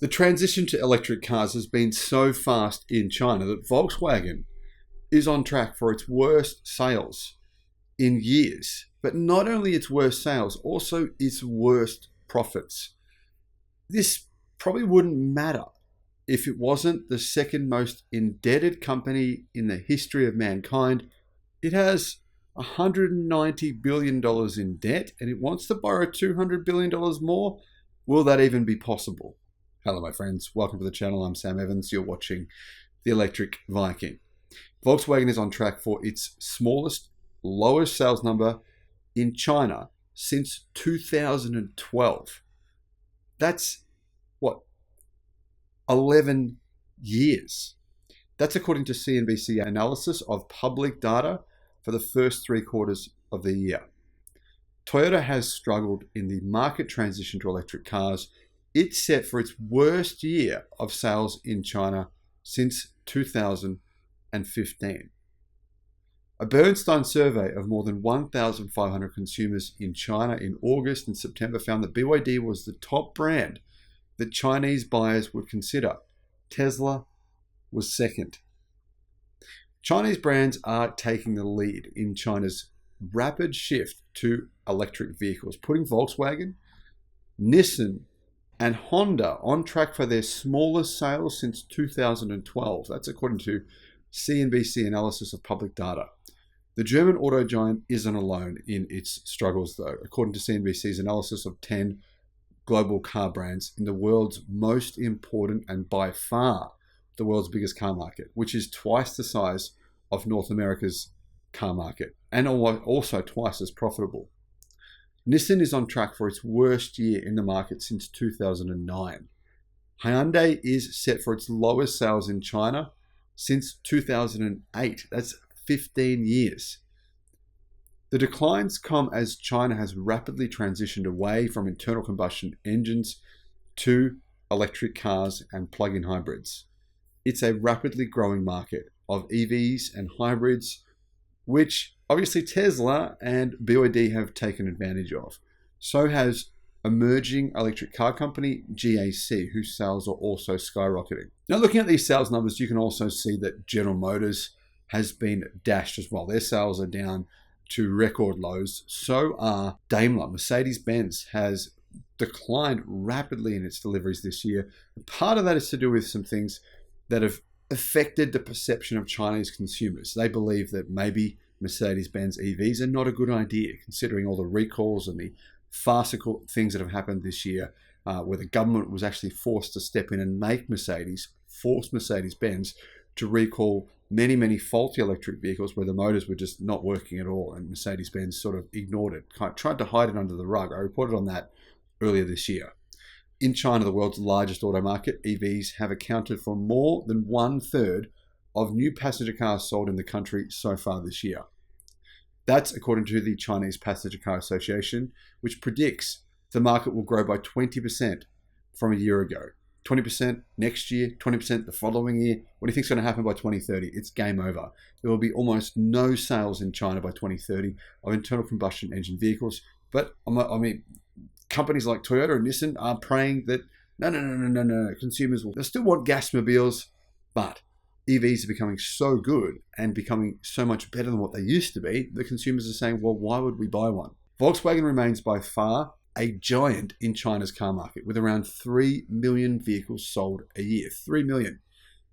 The transition to electric cars has been so fast in China that Volkswagen is on track for its worst sales in years. But not only its worst sales, also its worst profits. This probably wouldn't matter if it wasn't the second most indebted company in the history of mankind. It has $190 billion in debt and it wants to borrow $200 billion more. Will that even be possible? Hello, my friends. Welcome to the channel. I'm Sam Evans. You're watching the Electric Viking. Volkswagen is on track for its smallest, lowest sales number in China since 2012. That's, 11 years. That's according to CNBC analysis of public data for the first 3 quarters of the year. Toyota has struggled in the market transition to electric cars. It's set for its worst year of sales in China since 2015. A Bernstein survey of more than 1,500 consumers in China in August and September found that BYD was the top brand that Chinese buyers would consider. Tesla was second. Chinese brands are taking the lead in China's rapid shift to electric vehicles, putting Volkswagen, Nissan, and Honda on track for their smallest sales since 2012. That's according to CNBC analysis of public data. The German auto giant isn't alone in its struggles, though. According to CNBC's analysis of 10 global car brands in the world's most important and by far the world's biggest car market, which is twice the size of North America's car market and also twice as profitable. Nissan is on track for its worst year in the market since 2009. Hyundai is set for its lowest sales in China since 2008. That's 15 years. The declines come as China has rapidly transitioned away from internal combustion engines to electric cars and plug-in hybrids. It's a rapidly growing market of EVs and hybrids, which obviously Tesla and BYD have taken advantage of. So has emerging electric car company GAC, whose sales are also skyrocketing. Now, looking at these sales numbers, you can also see that General Motors has been dashed as well. Their sales are down to record lows. So are Daimler. Mercedes-Benz has declined rapidly in its deliveries this year. Part of that is to do with some things that have affected the perception of Chinese consumers. They believe that maybe Mercedes-Benz EVs are not a good idea, considering all the recalls and the farcical things that have happened this year, where the government was actually forced to step in and force Mercedes-Benz to recall many faulty electric vehicles where the motors were just not working at all, and Mercedes-Benz sort of ignored it, tried to hide it under the rug. I reported on that earlier this year. In China, the world's largest auto market, EVs have accounted for more than 1/3 of new passenger cars sold in the country so far this year. That's according to the Chinese Passenger Car Association, which predicts the market will grow by 20% from a year ago. 20% next year, 20% the following year. What do you think is going to happen by 2030? It's game over. There will be almost no sales in China by 2030 of internal combustion engine vehicles. But companies like Toyota and Nissan are praying that no, consumers will still want gasmobiles, but EVs are becoming so good and becoming so much better than what they used to be, the consumers are saying, well, why would we buy one? Volkswagen remains by far a giant in China's car market, with around 3 million vehicles sold a year. 3 million,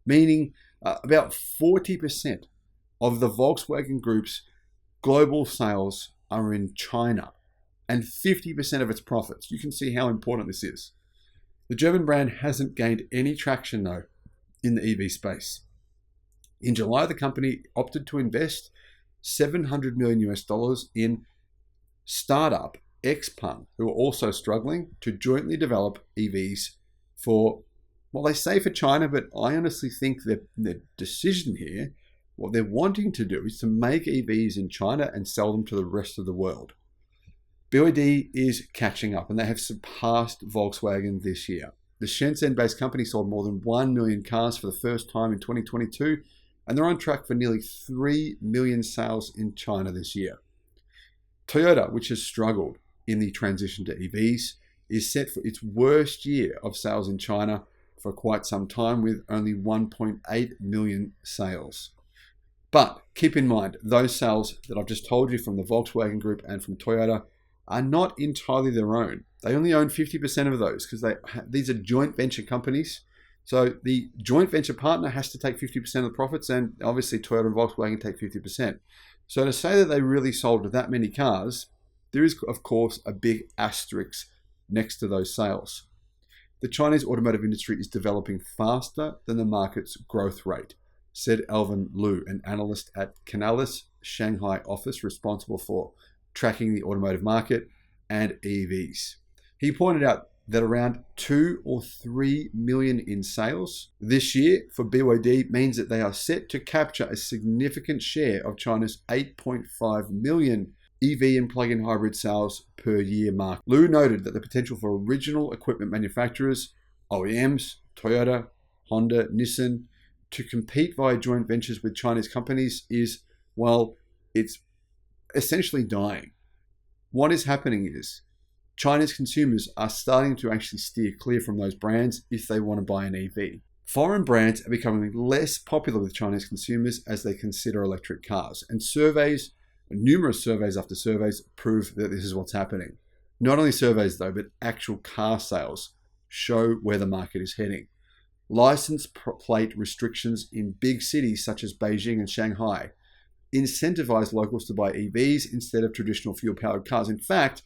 meaning about 40% of the Volkswagen Group's global sales are in China and 50% of its profits. You can see how important this is. The German brand hasn't gained any traction, though, in the EV space. In July, the company opted to invest $700 million in startup XPeng, who are also struggling to jointly develop EVs for, well, they say for China, but I honestly think that the decision here, what they're wanting to do is to make EVs in China and sell them to the rest of the world. BYD is catching up and they have surpassed Volkswagen this year. The Shenzhen-based company sold more than 1 million cars for the first time in 2022, and they're on track for nearly 3 million sales in China this year. Toyota, which has struggled in the transition to EVs, is set for its worst year of sales in China for quite some time with only 1.8 million sales. But keep in mind, those sales that I've just told you from the Volkswagen Group and from Toyota are not entirely their own. They only own 50% of those because these are joint venture companies. So the joint venture partner has to take 50% of the profits, and obviously Toyota and Volkswagen take 50%. So to say that they really sold that many cars, there is, of course, a big asterisk next to those sales. The Chinese automotive industry is developing faster than the market's growth rate, said Alvin Liu, an analyst at Canalys Shanghai office responsible for tracking the automotive market and EVs. He pointed out that around 2 or 3 million in sales this year for BYD means that they are set to capture a significant share of China's 8.5 million EV and plug-in hybrid sales per year mark. Liu noted that the potential for original equipment manufacturers, OEMs, Toyota, Honda, Nissan, to compete via joint ventures with Chinese companies is, well, it's essentially dying. What is happening is Chinese consumers are starting to actually steer clear from those brands if they want to buy an EV. Foreign brands are becoming less popular with Chinese consumers as they consider electric cars. And numerous surveys after surveys prove that this is what's happening. Not only surveys though, but actual car sales show where the market is heading. License plate restrictions in big cities such as Beijing and Shanghai incentivize locals to buy EVs instead of traditional fuel-powered cars. In fact,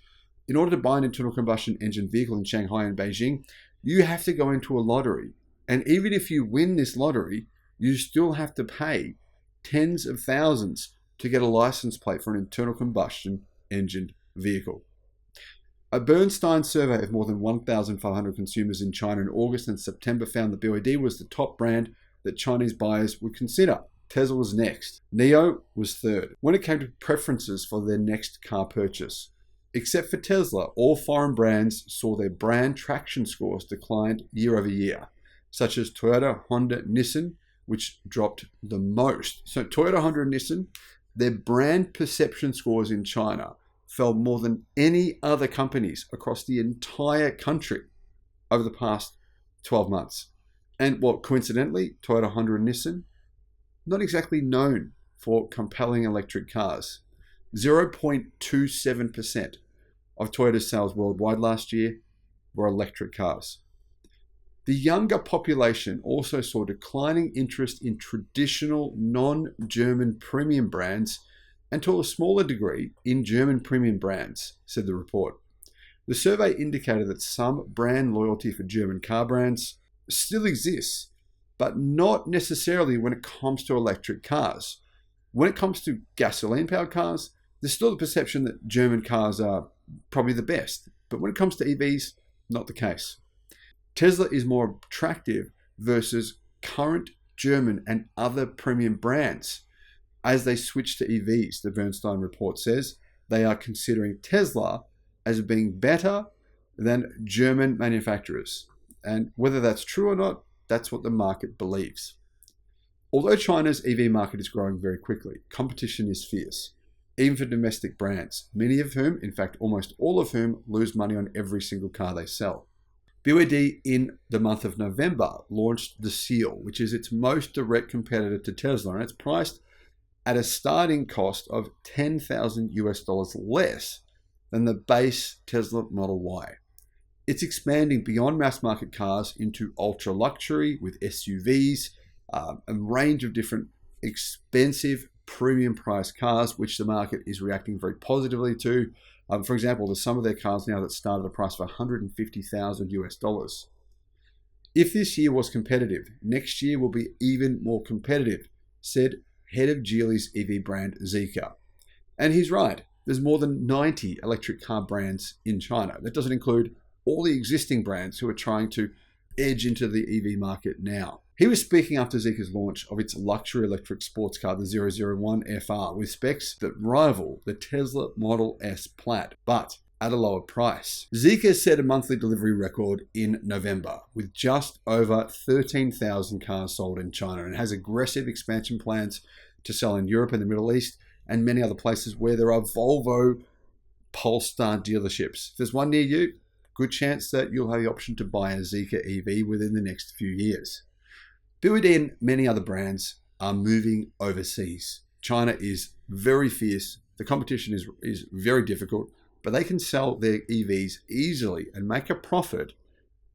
in order to buy an internal combustion engine vehicle in Shanghai and Beijing, you have to go into a lottery. And even if you win this lottery, you still have to pay tens of thousands to get a license plate for an internal combustion engine vehicle. A Bernstein survey of more than 1,500 consumers in China in August and September found that BYD was the top brand that Chinese buyers would consider. Tesla was next. NIO was third. When it came to preferences for their next car purchase, except for Tesla, all foreign brands saw their brand traction scores decline year over year, such as Toyota, Honda, Nissan, which dropped the most. So Toyota, Honda, and Nissan, their brand perception scores in China fell more than any other companies across the entire country over the past 12 months. And coincidentally, Toyota, Honda, and Nissan, not exactly known for compelling electric cars. 0.27% of Toyota's sales worldwide last year were electric cars. The younger population also saw declining interest in traditional non-German premium brands and to a smaller degree in German premium brands, said the report. The survey indicated that some brand loyalty for German car brands still exists, but not necessarily when it comes to electric cars. When it comes to gasoline-powered cars, there's still the perception that German cars are probably the best, but when it comes to EVs, not the case. Tesla is more attractive versus current German and other premium brands. As they switch to EVs, the Bernstein report says, they are considering Tesla as being better than German manufacturers. And whether that's true or not, that's what the market believes. Although China's EV market is growing very quickly, competition is fierce, even for domestic brands, many of whom, in fact almost all of whom, lose money on every single car they sell. BYD in the month of November launched the Seal, which is its most direct competitor to Tesla, and it's priced at a starting cost of $10,000 less than the base Tesla Model Y. It's expanding beyond mass market cars into ultra luxury with SUVs, a range of different expensive premium price cars, which the market is reacting very positively to. For example, there's some of their cars now that start at a price of $150,000. If this year was competitive, next year will be even more competitive, said head of Geely's EV brand Zeekr. And he's right. There's more than 90 electric car brands in China. That doesn't include all the existing brands who are trying to edge into the EV market now. He was speaking after Zeekr's launch of its luxury electric sports car, the 001 FR, with specs that rival the Tesla Model S Plaid, but at a lower price. Zeekr set a monthly delivery record in November, with just over 13,000 cars sold in China, and has aggressive expansion plans to sell in Europe and the Middle East, and many other places where there are Volvo Polestar dealerships. If there's one near you, good chance that you'll have the option to buy a Zeekr EV within the next few years. BYD and many other brands are moving overseas. China is very fierce. The competition is very difficult, but they can sell their EVs easily and make a profit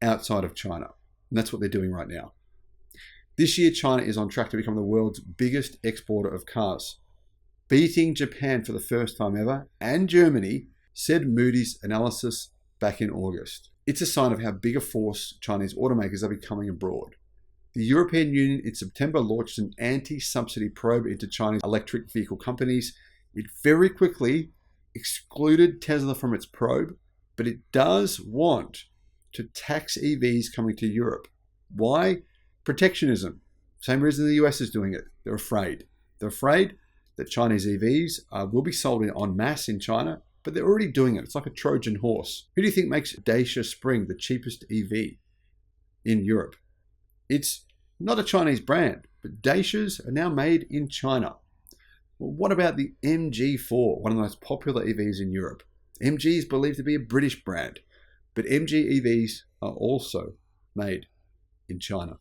outside of China. And that's what they're doing right now. This year, China is on track to become the world's biggest exporter of cars, beating Japan for the first time ever, and Germany, said Moody's analysis back in August. It's a sign of how big a force Chinese automakers are becoming abroad. The European Union in September launched an anti-subsidy probe into Chinese electric vehicle companies. It very quickly excluded Tesla from its probe, but it does want to tax EVs coming to Europe. Why? Protectionism. Same reason the US is doing it. They're afraid. They're afraid that Chinese EVs will be sold en masse in China, but they're already doing it. It's like a Trojan horse. Who do you think makes Dacia Spring the cheapest EV in Europe? It's not a Chinese brand, but Dacias are now made in China. Well, what about the MG4, one of the most popular EVs in Europe? MG is believed to be a British brand, but MG EVs are also made in China.